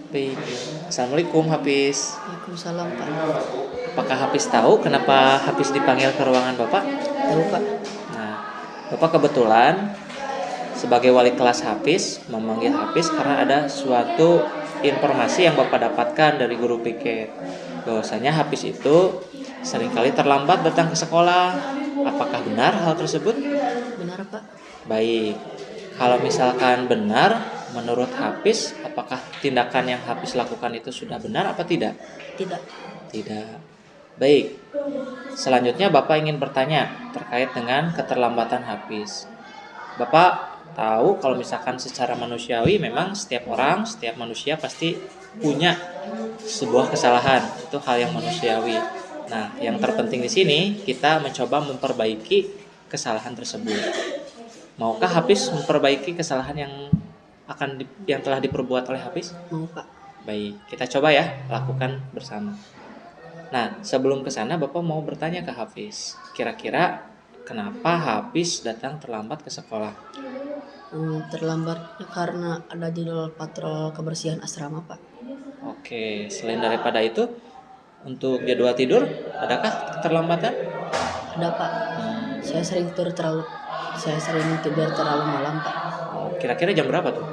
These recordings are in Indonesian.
Baik. Assalamualaikum Hafiz. Waalaikumsalam Pak. Apakah Hafiz tahu kenapa Hafiz dipanggil ke ruangan Bapak? Tahu Pak. Nah, Bapak kebetulan sebagai wali kelas Hafiz memanggil Hafiz karena ada suatu informasi yang Bapak dapatkan dari guru piket. Bahwasanya Hafiz itu seringkali terlambat datang ke sekolah. Apakah benar hal tersebut? Benar Pak. Baik. Kalau misalkan benar, menurut Hafiz, apakah tindakan yang Hafiz lakukan itu sudah benar apa tidak? Tidak. Tidak. Baik. Selanjutnya Bapak ingin bertanya terkait dengan keterlambatan Hafiz. Bapak tahu kalau misalkan secara manusiawi memang setiap orang, setiap manusia pasti punya sebuah kesalahan. Itu hal yang manusiawi. Nah, yang terpenting di sini kita mencoba memperbaiki kesalahan tersebut. Maukah Hafiz memperbaiki kesalahan yang telah diperbuat oleh Hafiz? Mau Pak. Baik, kita coba ya lakukan bersama. Nah, sebelum ke sana Bapak mau bertanya ke Hafiz. Kira-kira kenapa Hafiz datang terlambat ke sekolah? Terlambat karena ada jadwal patrol kebersihan asrama Pak. Oke, selain daripada itu, untuk jadwal tidur, adakah keterlambatan? Ada Pak. Saya sering tidur terlalu malam Pak. Kira-kira jam berapa tuh?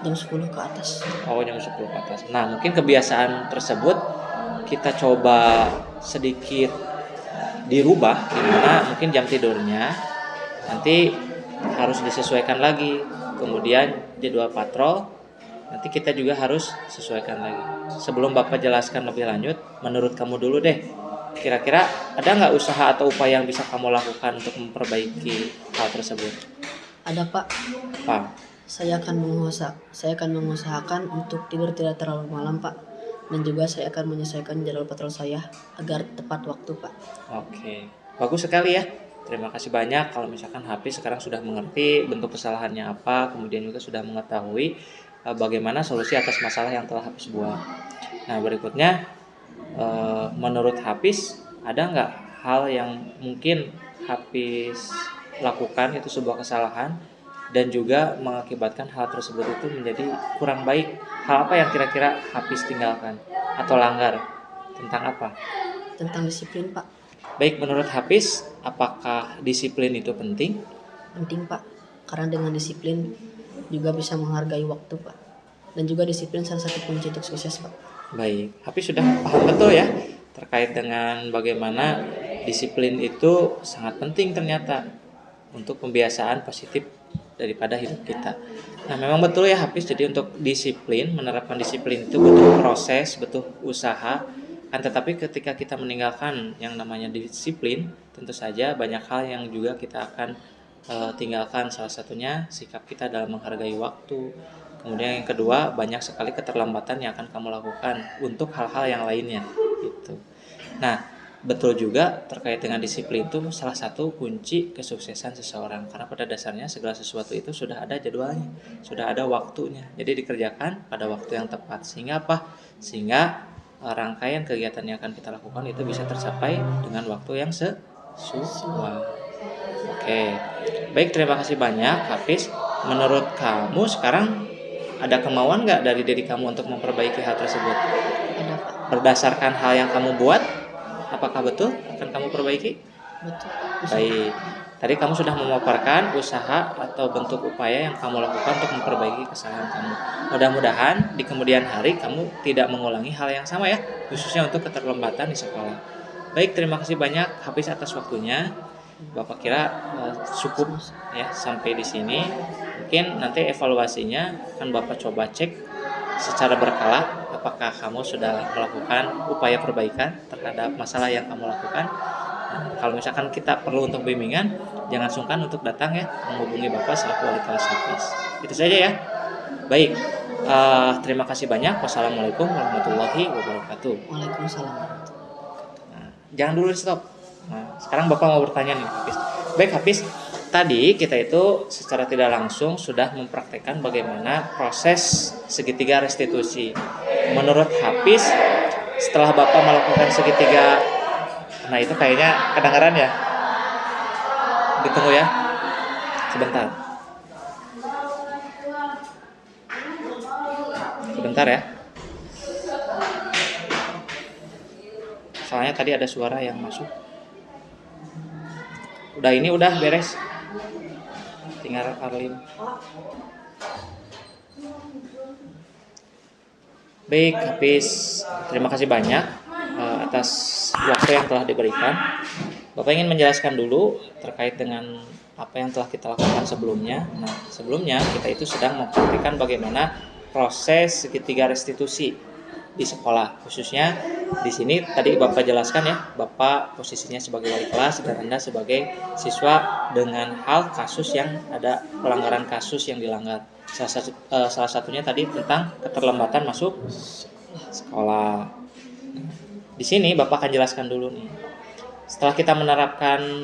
Jam 10 ke atas. Oh, jam 10 ke atas. Nah, mungkin kebiasaan tersebut kita coba sedikit dirubah, dimana mungkin jam tidurnya nanti harus disesuaikan lagi. Kemudian jadwal patrol nanti kita juga harus sesuaikan lagi. Sebelum Bapak jelaskan lebih lanjut, menurut kamu dulu deh, kira-kira ada nggak usaha atau upaya yang bisa kamu lakukan untuk memperbaiki hal tersebut? Ada Pak. Pak. Saya akan mengusahakan untuk tidur tidak terlalu malam Pak. Dan juga saya akan menyesuaikan jadwal patrol saya agar tepat waktu Pak. Oke, bagus sekali ya. Terima kasih banyak kalau misalkan Hafiz sekarang sudah mengerti bentuk kesalahannya apa, kemudian juga sudah mengetahui bagaimana solusi atas masalah yang telah Hafiz buat. Nah, berikutnya menurut Hafiz ada nggak hal yang mungkin Hafiz lakukan itu sebuah kesalahan dan juga mengakibatkan hal tersebut itu menjadi kurang baik? Hal apa yang kira-kira Hafiz tinggalkan atau langgar? Tentang apa? Tentang disiplin Pak. Baik, menurut Hafiz, apakah disiplin itu penting? Penting Pak. Karena dengan disiplin juga bisa menghargai waktu Pak. Dan juga disiplin salah satu kunci untuk sukses Pak. Baik, Hafiz sudah paham betul ya terkait dengan bagaimana disiplin itu sangat penting ternyata untuk pembiasaan positif daripada hidup kita. Nah, memang betul ya Hafiz, jadi untuk disiplin, menerapkan disiplin itu butuh proses, butuh usaha. Kan tetapi ketika kita meninggalkan yang namanya disiplin, tentu saja banyak hal yang juga kita akan tinggalkan. Salah satunya sikap kita dalam menghargai waktu. Kemudian yang kedua, banyak sekali keterlambatan yang akan kamu lakukan untuk hal-hal yang lainnya gitu. Nah, betul juga terkait dengan disiplin itu salah satu kunci kesuksesan seseorang, karena pada dasarnya segala sesuatu itu sudah ada jadwalnya, sudah ada waktunya. Jadi dikerjakan pada waktu yang tepat. Sehingga apa? Sehingga rangkaian kegiatan yang akan kita lakukan itu bisa tercapai dengan waktu yang sesuai. Oke. Baik, terima kasih banyak Hafiz. Menurut kamu sekarang ada kemauan nggak dari diri kamu untuk memperbaiki hal tersebut? Ada Pak. Berdasarkan hal yang kamu buat, apakah betul akan kamu perbaiki? Betul. Baik. Tadi kamu sudah memaparkan usaha atau bentuk upaya yang kamu lakukan untuk memperbaiki kesalahan kamu. Mudah-mudahan di kemudian hari kamu tidak mengulangi hal yang sama ya, khususnya untuk keterlambatan di sekolah. Baik, terima kasih banyak Hafiz atas waktunya. Bapak kira cukup ya sampai di sini. Mungkin nanti evaluasinya akan Bapak coba cek secara berkala apakah kamu sudah melakukan upaya perbaikan terhadap masalah yang kamu lakukan. Nah, kalau misalkan kita perlu untuk bimbingan, jangan sungkan untuk datang ya menghubungi Bapak selaku wali kelas Hafiz. Itu saja ya. Baik, terima kasih banyak. Wassalamualaikum warahmatullahi wabarakatuh. Waalaikumsalam. Nah, jangan dulu stop. Nah, sekarang Bapak mau bertanya nih Hafiz. Baik Hafiz, tadi kita itu secara tidak langsung sudah mempraktekkan bagaimana proses segitiga restitusi. Menurut Hafiz, setelah Bapak melakukan segitiga, nah itu kayaknya kedengaran ya? Ditunggu ya, sebentar. Sebentar ya. Soalnya tadi ada suara yang masuk. Udah beres. Tinggal Arlin. Baik, Hafiz. Terima kasih banyak atas waktu yang telah diberikan. Bapak ingin menjelaskan dulu terkait dengan apa yang telah kita lakukan sebelumnya. Nah, sebelumnya kita itu sedang mempraktikkan bagaimana proses segitiga restitusi di sekolah. Khususnya di sini tadi Bapak jelaskan ya, Bapak posisinya sebagai wali kelas dan Anda sebagai siswa dengan hal kasus yang ada pelanggaran kasus yang dilanggar. Salah satunya tadi tentang keterlambatan masuk sekolah. Di sini Bapak akan jelaskan dulu nih. Setelah kita menerapkan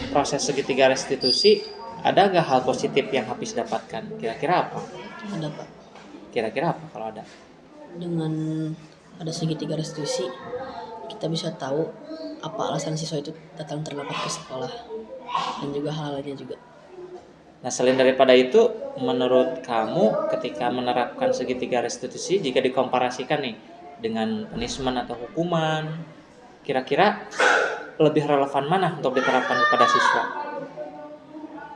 proses segitiga restitusi, ada nggak hal positif yang Hafiz dapatkan? Kira-kira apa? Ada Pak. Kira-kira apa kalau ada? Dengan ada segitiga restitusi, kita bisa tahu apa alasan siswa itu datang terlambat ke sekolah dan juga hal lainnya juga. Nah, selain daripada itu, menurut kamu ketika menerapkan segitiga restitusi, jika dikomparasikan nih dengan punishment atau hukuman, kira-kira lebih relevan mana untuk diterapkan kepada siswa?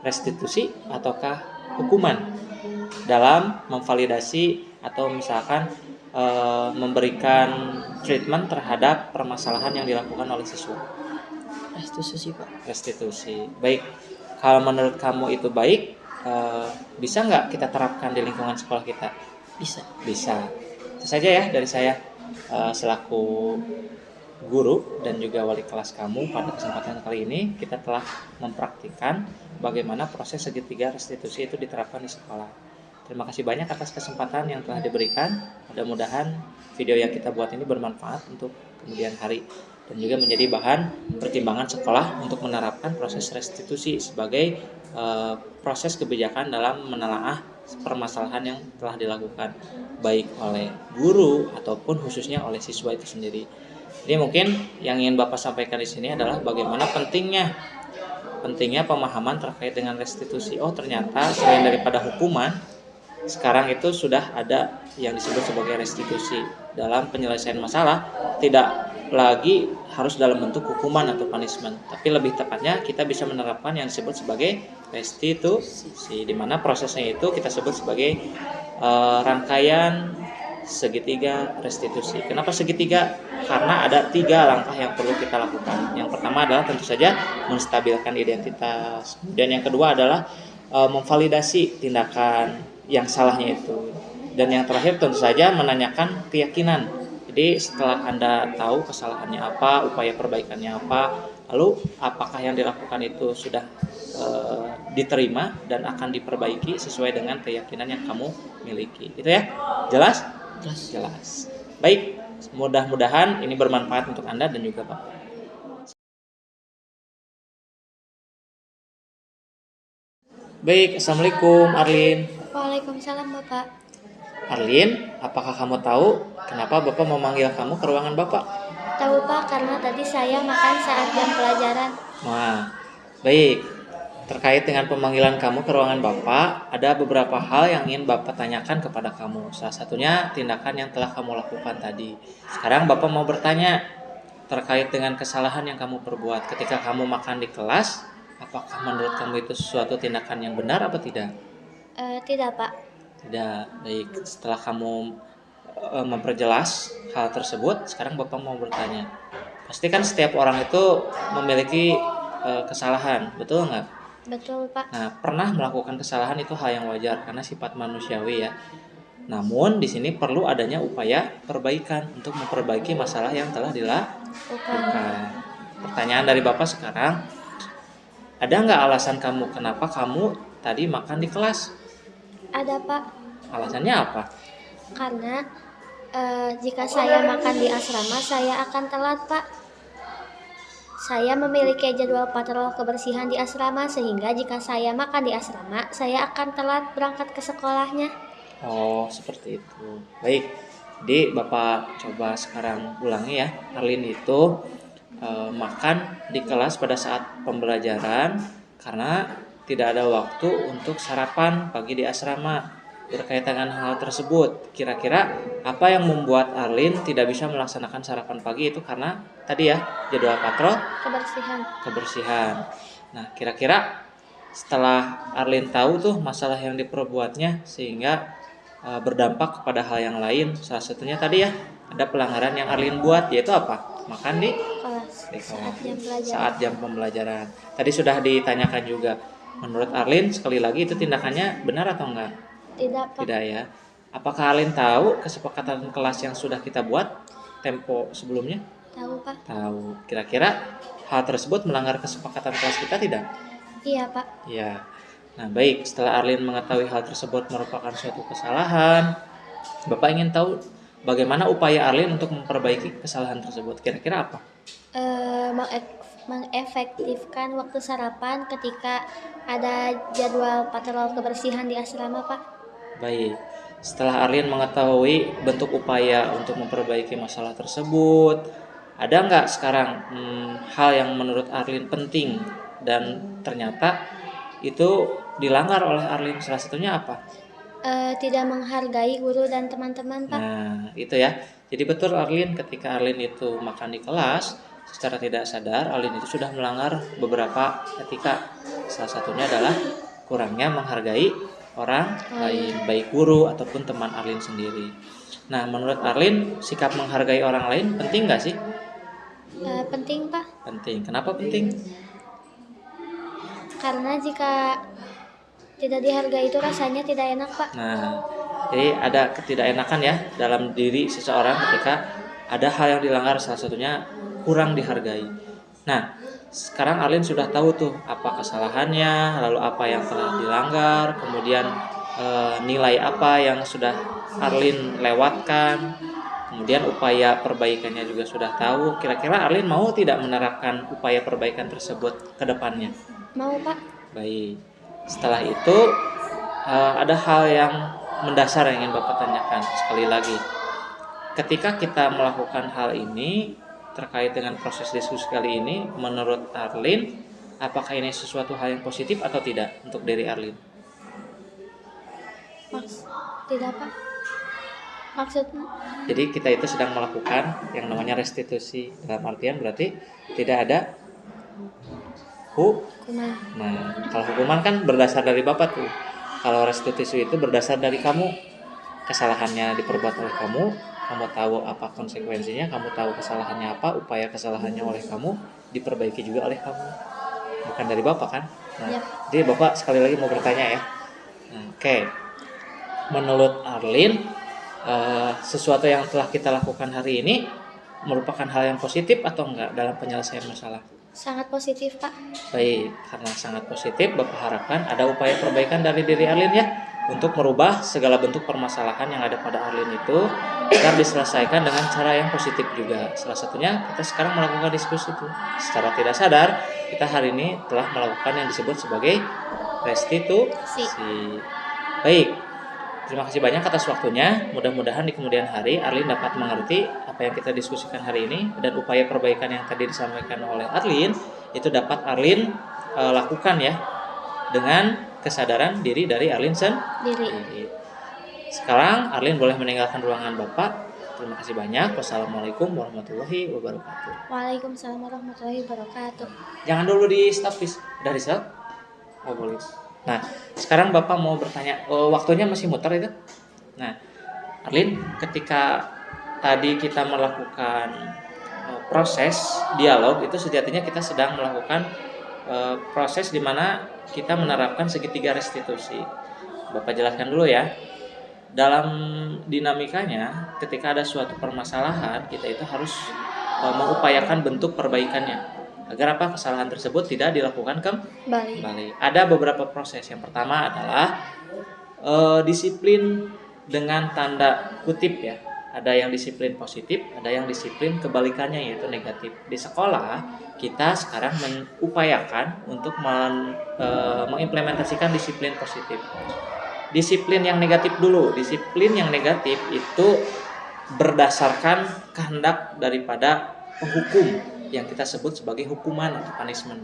Restitusi ataukah hukuman dalam memvalidasi atau misalkan memberikan treatment terhadap permasalahan yang dilakukan oleh siswa? Restitusi Pak. Restitusi. Baik, kalau menurut kamu itu baik, bisa nggak kita terapkan di lingkungan sekolah kita? Bisa. Bisa. Itu saja ya dari saya selaku guru dan juga wali kelas kamu. Pada kesempatan kali ini kita telah mempraktikkan bagaimana proses segitiga restitusi itu diterapkan di sekolah. Terima kasih banyak atas kesempatan yang telah diberikan. Mudah-mudahan video yang kita buat ini bermanfaat untuk kemudian hari dan juga menjadi bahan pertimbangan sekolah untuk menerapkan proses restitusi sebagai proses kebijakan dalam menelaah permasalahan yang telah dilakukan baik oleh guru ataupun khususnya oleh siswa itu sendiri. Jadi mungkin yang ingin Bapak sampaikan di sini adalah bagaimana pentingnya pemahaman terkait dengan restitusi. Oh, ternyata selain daripada hukuman, sekarang itu sudah ada yang disebut sebagai restitusi. Dalam penyelesaian masalah tidak lagi harus dalam bentuk hukuman atau punishment, tapi lebih tepatnya kita bisa menerapkan yang disebut sebagai restitusi, di mana prosesnya itu kita sebut sebagai rangkaian segitiga restitusi. Kenapa segitiga? Karena ada 3 langkah yang perlu kita lakukan. Yang pertama adalah tentu saja menstabilkan identitas. Dan yang kedua adalah memvalidasi tindakan yang salahnya itu. Dan yang terakhir tentu saja menanyakan keyakinan. Jadi setelah Anda tahu kesalahannya apa, upaya perbaikannya apa, lalu apakah yang dilakukan itu sudah diterima dan akan diperbaiki sesuai dengan keyakinan yang kamu miliki. Gitu ya? Jelas? Jelas. Baik, mudah-mudahan ini bermanfaat untuk Anda dan juga Bapak. Baik, Assalamualaikum Arlin. Waalaikumsalam Bapak. Arlin, apakah kamu tahu kenapa Bapak memanggil kamu ke ruangan Bapak? Tahu Pak, karena tadi saya makan saat jam pelajaran. Wah, baik. Terkait dengan pemanggilan kamu ke ruangan Bapak, ada beberapa hal yang ingin Bapak tanyakan kepada kamu. Salah satunya tindakan yang telah kamu lakukan tadi. Sekarang Bapak mau bertanya terkait dengan kesalahan yang kamu perbuat ketika kamu makan di kelas. Apakah menurut kamu itu suatu tindakan yang benar atau tidak? Tidak Pak. Tidak. Baik, setelah kamu memperjelas hal tersebut, sekarang Bapak mau bertanya. Pasti kan setiap orang itu memiliki kesalahan, betul nggak? Betul Pak. Nah, pernah melakukan kesalahan itu hal yang wajar karena sifat manusiawi ya. Namun di sini perlu adanya upaya perbaikan untuk memperbaiki masalah yang telah dilakukan. Pertanyaan dari Bapak sekarang, ada nggak alasan kamu kenapa kamu tadi makan di kelas? Ada Pak. Alasannya apa? Karena jika saya makan di asrama, saya akan telat Pak. Saya memiliki jadwal patrol kebersihan di asrama, sehingga jika saya makan di asrama, saya akan telat berangkat ke sekolahnya. Oh, seperti itu. Baik, jadi Bapak coba sekarang ulangi ya. Arlin itu makan di kelas pada saat pembelajaran karena tidak ada waktu untuk sarapan pagi di asrama. berkaitan dengan hal tersebut. Kira-kira apa yang membuat Arlin tidak bisa melaksanakan sarapan pagi itu karena tadi ya jadwal patrol kebersihan. Nah, kira-kira setelah Arlin tahu tuh masalah yang diperbuatnya sehingga berdampak kepada hal yang lain, salah satunya tadi ya ada pelanggaran yang Arlin buat, yaitu apa? Makan di kelas saat jam pembelajaran. Tadi sudah ditanyakan juga. Menurut Arlin sekali lagi itu tindakannya benar atau enggak? Tidak, Pak. Tidak ya. Apakah Arlin tahu kesepakatan kelas yang sudah kita buat tempo sebelumnya? Tahu, Pak. Tahu. Kira-kira hal tersebut melanggar kesepakatan kelas kita tidak? Iya, Pak. Iya. Nah, baik. Setelah Arlin mengetahui hal tersebut merupakan suatu kesalahan, Bapak ingin tahu bagaimana upaya Arlin untuk memperbaiki kesalahan tersebut. Kira-kira apa? Mengefektifkan waktu sarapan ketika ada jadwal patrol kebersihan di asrama, Pak. Baik. Setelah Arlin mengetahui bentuk upaya untuk memperbaiki masalah tersebut, ada nggak sekarang hal yang menurut Arlin penting dan ternyata itu dilanggar oleh Arlin? Salah satunya apa? Tidak menghargai guru dan teman-teman, Pak. Nah, itu ya. Jadi betul Arlin, ketika Arlin itu makan di kelas, secara tidak sadar Arlin itu sudah melanggar beberapa etika. Salah satunya adalah kurangnya menghargai orang lain, baik guru ataupun teman Arlin sendiri. Nah, menurut Arlin, sikap menghargai orang lain penting nggak sih? Penting, Pak. Penting. Kenapa penting? Karena jika tidak dihargai itu rasanya tidak enak, Pak. Nah, jadi ada ketidakenakan ya dalam diri seseorang ketika ada hal yang dilanggar, salah satunya kurang dihargai. Nah, sekarang Arlin sudah tahu tuh apa kesalahannya, lalu apa yang telah dilanggar, kemudian nilai apa yang sudah Arlin lewatkan, kemudian upaya perbaikannya juga sudah tahu. Kira-kira Arlin mau tidak menerapkan upaya perbaikan tersebut ke depannya? Mau, Pak. Baik. Setelah itu ada hal yang mendasar yang ingin Bapak tanyakan sekali lagi. Ketika kita melakukan hal ini terkait dengan proses diskusi kali ini, menurut Arlin, apakah ini sesuatu hal yang positif atau tidak untuk diri Arlin? Tidak, Pak. Maksudnya? Jadi kita itu sedang melakukan yang namanya restitusi, dalam artian berarti tidak ada Hukuman. Nah, kalau hukuman kan berdasar dari Bapak tuh. Kalau restitusi itu berdasar dari kamu. Kesalahannya diperbuat oleh kamu tahu apa konsekuensinya, kamu tahu kesalahannya apa, upaya kesalahannya oleh kamu, diperbaiki juga oleh kamu. Bukan dari Bapak kan? Nah, Yep. Jadi Bapak sekali lagi mau bertanya ya. Nah, oke. Menurut Arlin, sesuatu yang telah kita lakukan hari ini merupakan hal yang positif atau enggak dalam penyelesaian masalah? Sangat positif, Pak. Baik, karena sangat positif, Bapak harapkan ada upaya perbaikan dari diri Arlin ya untuk merubah segala bentuk permasalahan yang ada pada Arlin itu agar diselesaikan dengan cara yang positif juga. Salah satunya kita sekarang melakukan diskusi itu. Secara tidak sadar, kita hari ini telah melakukan yang disebut sebagai restitusi. Baik, terima kasih banyak atas waktunya. Mudah-mudahan di kemudian hari Arlin dapat mengerti apa yang kita diskusikan hari ini dan upaya perbaikan yang tadi disampaikan oleh Arlin itu dapat Arlin lakukan ya dengan kesadaran diri dari Arlin sendiri. Sekarang Arlin boleh meninggalkan ruangan Bapak. Terima kasih banyak. Wassalamualaikum warahmatullahi wabarakatuh. Waalaikumsalam warahmatullahi wabarakatuh. Jangan dulu di stop, please. Udah di stop? Oh, boleh. Nah, sekarang Bapak mau bertanya. Waktunya masih muter itu? Nah, Arlin, ketika tadi kita melakukan proses dialog, itu sejatinya kita sedang melakukan proses di mana kita menerapkan segitiga restitusi. Bapak jelaskan dulu ya. Dalam dinamikanya, ketika ada suatu permasalahan, kita itu harus mengupayakan bentuk perbaikannya agar apa kesalahan tersebut tidak dilakukan kembali. Ada beberapa proses. Yang pertama adalah disiplin dengan tanda kutip ya. Ada yang disiplin positif, ada yang disiplin kebalikannya yaitu negatif. Di sekolah kita sekarang mengupayakan untuk mengimplementasikan disiplin positif. Disiplin yang negatif dulu. Disiplin yang negatif itu berdasarkan kehendak daripada penghukum yang kita sebut sebagai hukuman atau punishment.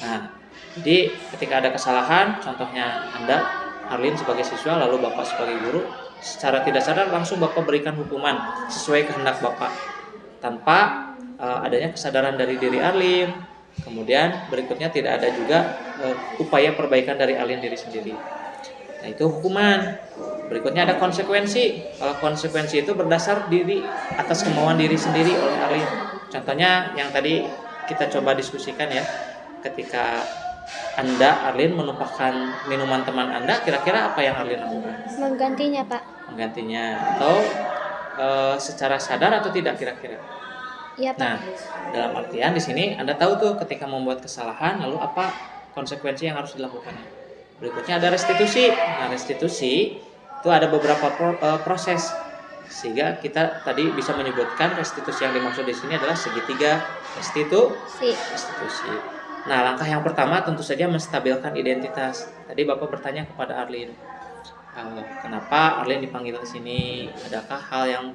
Nah, jadi ketika ada kesalahan, contohnya Anda Arlin sebagai siswa lalu Bapak sebagai guru, secara tidak sadar langsung Bapak berikan hukuman sesuai kehendak Bapak tanpa adanya kesadaran dari diri Arlin. Kemudian berikutnya tidak ada juga upaya perbaikan dari Arlin diri sendiri. Nah, itu hukuman. Berikutnya ada konsekuensi. Kalau konsekuensi itu berdasar diri atas kemauan diri sendiri oleh Arlin. Contohnya yang tadi kita coba diskusikan ya, ketika Anda, Arlin, menumpahkan minuman teman Anda, kira-kira apa yang Arlin lakukan? Menggantinya, Pak. Menggantinya. Atau secara sadar atau tidak kira-kira? Iya, Pak. Nah, dalam artian di sini Anda tahu tuh ketika membuat kesalahan, lalu apa konsekuensi yang harus dilakukan. Berikutnya ada restitusi. Nah, restitusi itu ada beberapa proses, sehingga kita tadi bisa menyebutkan restitusi yang dimaksud di sini adalah segitiga restitusi. Nah, langkah yang pertama tentu saja menstabilkan identitas. Tadi Bapak bertanya kepada Arlin, kenapa Arlin dipanggil ke sini? Adakah hal yang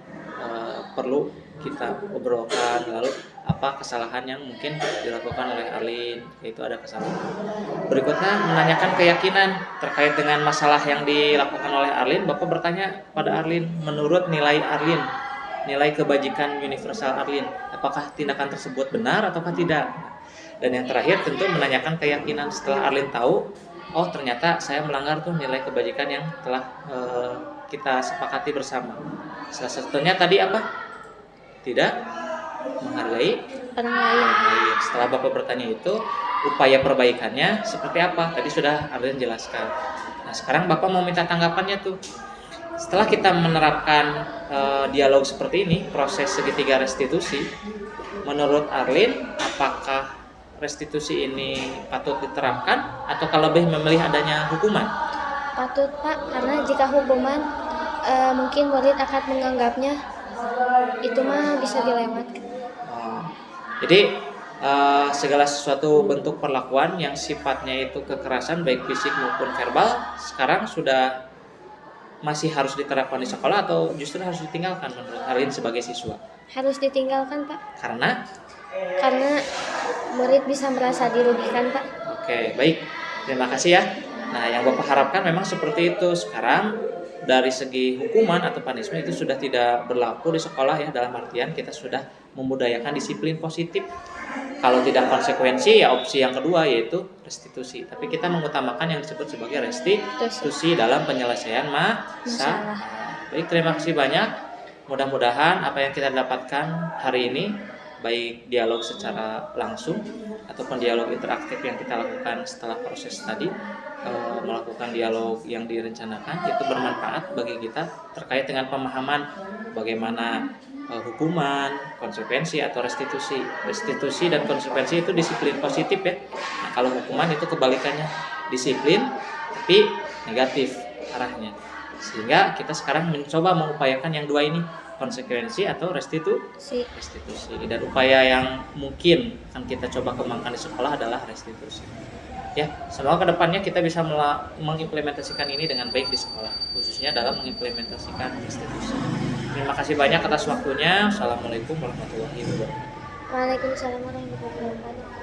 perlu kita obrolkan? Lalu apa kesalahan yang mungkin dilakukan oleh Arlin? Yaitu ada kesalahan. Berikutnya menanyakan keyakinan terkait dengan masalah yang dilakukan oleh Arlin. Bapak bertanya pada Arlin, menurut nilai Arlin, nilai kebajikan universal Arlin, apakah tindakan tersebut benar ataukah tidak? Dan yang terakhir tentu menanyakan keyakinan setelah Arlin tahu, oh ternyata saya melanggar tuh nilai kebajikan yang telah kita sepakati bersama. Salah satunya tadi apa? Tidak menghargai Orang lain. Setelah Bapak bertanya itu, upaya perbaikannya seperti apa? Tadi sudah Arlin jelaskan. Nah, sekarang Bapak mau minta tanggapannya tuh. Setelah kita menerapkan dialog seperti ini, proses segitiga restitusi, menurut Arlin, apakah restitusi ini patut diterapkan atau kalau lebih memilih adanya hukuman? Patut, Pak, karena jika hukuman mungkin murid akan menganggapnya itu mah bisa dilewatkan. Jadi segala sesuatu bentuk perlakuan yang sifatnya itu kekerasan baik fisik maupun verbal sekarang sudah masih harus diterapkan di sekolah atau justru harus ditinggalkan menurut Arlin sebagai siswa? Harus ditinggalkan, Pak. Karena murid bisa merasa dirugikan, Pak. Oke, baik. Terima kasih ya. Nah, yang Bapak harapkan memang seperti itu. Sekarang dari segi hukuman atau punishment itu sudah tidak berlaku di sekolah ya, dalam artian kita sudah membudayakan disiplin positif. Kalau tidak konsekuensi ya opsi yang kedua yaitu restitusi. Tapi kita mengutamakan yang disebut sebagai restitusi dalam penyelesaian masalah. Baik, terima kasih banyak. Mudah-mudahan apa yang kita dapatkan hari ini, baik dialog secara langsung ataupun dialog interaktif yang kita lakukan setelah proses tadi, melakukan dialog yang direncanakan, itu bermanfaat bagi kita terkait dengan pemahaman bagaimana hukuman, konsekuensi atau restitusi. Restitusi dan konsekuensi itu disiplin positif ya. Nah, kalau hukuman itu kebalikannya, disiplin tapi negatif arahnya. Sehingga kita sekarang mencoba mengupayakan yang dua ini, konsekuensi atau restitusi. Dan upaya yang mungkin akan kita coba kembangkan di sekolah adalah restitusi. Ya, semoga kedepannya kita bisa mengimplementasikan ini dengan baik di sekolah, khususnya dalam mengimplementasikan restitusi. Terima kasih banyak atas waktunya. Assalamualaikum warahmatullahi wabarakatuh. Waalaikumsalam warahmatullahi wabarakatuh.